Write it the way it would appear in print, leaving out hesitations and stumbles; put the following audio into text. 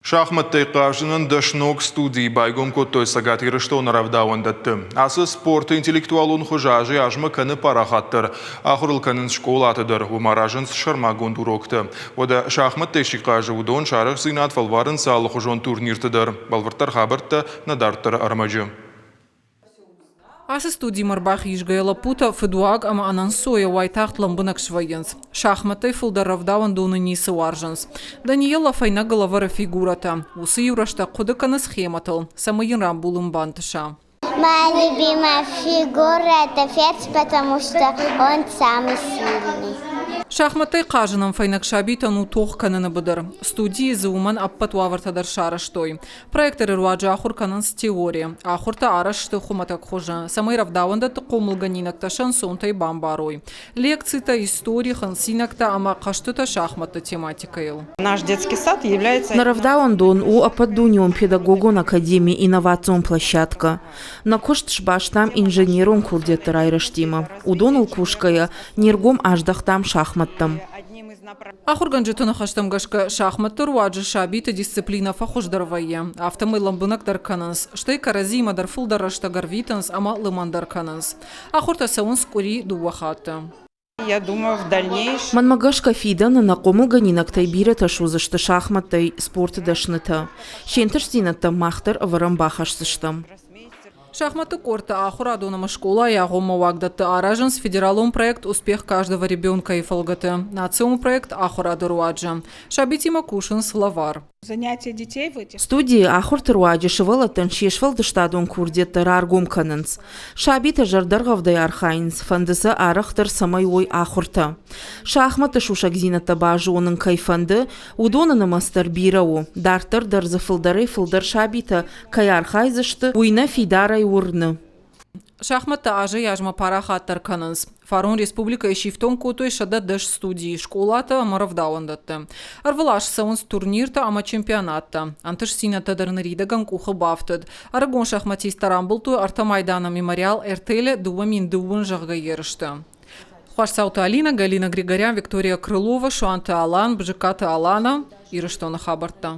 Шахматтай қаржының дашнок студии байгом коттой сагат ирыштон равдауандатты. Асы спорты интеллектуалун хужажи ажмы каны парахаттыр. Ахырыл канын школатыдыр. Умаражын шармагон урокты. Ода шахматтай шиқажы удон шарық зинат фалварын салы хужон турниртыдыр. Балвыртар хабыртты надарттыр армажы. Асы студии марбах ишгайла пута федуаг ама анансоя уайтахт ламбынак швайенс. Шахматай фулдаравдаван дуны нисы варжанс. Даниела файна головара фигурата. Усы юрашта кудыканы схематал. Самайын рамбулым бантыша. Моя любимая фигура – это ферзь, потому что он самый сильный. Шахматай кажынан файнак шабитану тох кананы быдыр. Студии зуман аппат вавартадар шараштой. Проекторы руаджа ахур кананс теория. Ахурта арашты хуматак хожа. Самай равдаванда тыкомылганинакта шансонтай бамбарой. Лекций-то истории хансинакта ама каштыта шахмата тематикайл. Наш детский сад является... На равдавандон у ападдуньон педагогон академии инновацион площадка. На кошт шбаштам инженерон курдетыр айрыштима. Удонул кушкая нергом аждахтам шахматтам. Ахурган жетона хаштам гашка шахматты руаджа шабита дисциплина фахуждарвайя. Автомы ламбынак даркананс. Штай каразима дарфул дарашта гарвитанс ама лыман даркананс. Ахурта саун скури дуахата. Я думаю, в дальнейшем... Манмагашка фидана на комылганинак тайбира ташузышты шахматтай спорты дашныта. Шентыш зинатта махтар аварамбахашсыштам. Шахматы корта ахура донама школа ягома вагдаты аражан с федералом проект «Успех каждого ребенка» и фалгаты. Нациум проект ахура дуруаджа. Шабити макушин славар. Занятия детей в этих... Студии ахурты руаджа шевалатан шешвалды штадон курдетты раргом канынс. Шабита жардаргавдай архайнс. Фандысы арахтар самай ой ахурта. Шахматы шушак зинатта бажы оның кайфанды. Удонаны мастер бирау. Дартыр дарзы фылдары фылдар шабита. Кай архайзышты. Уйна фидарай урны. Шахмата ажы яжма парахаттар канынс. Фарон республика ешифтон котой шада дэш студии. Школата маравдауандатты. Арвалаш саунс турнирта ама чемпионатта. Антыш сината дарнаридаган куха бафтыд. Арагон шахматист тарамбылту Артамайдана мемориал эртеле дуамин дуун жағға ерішті. Хуашсаута Алина, Галина Григорян, Виктория Крылова, Шуанта Алан, Бжиката Алана, Ирыштона Хабарта.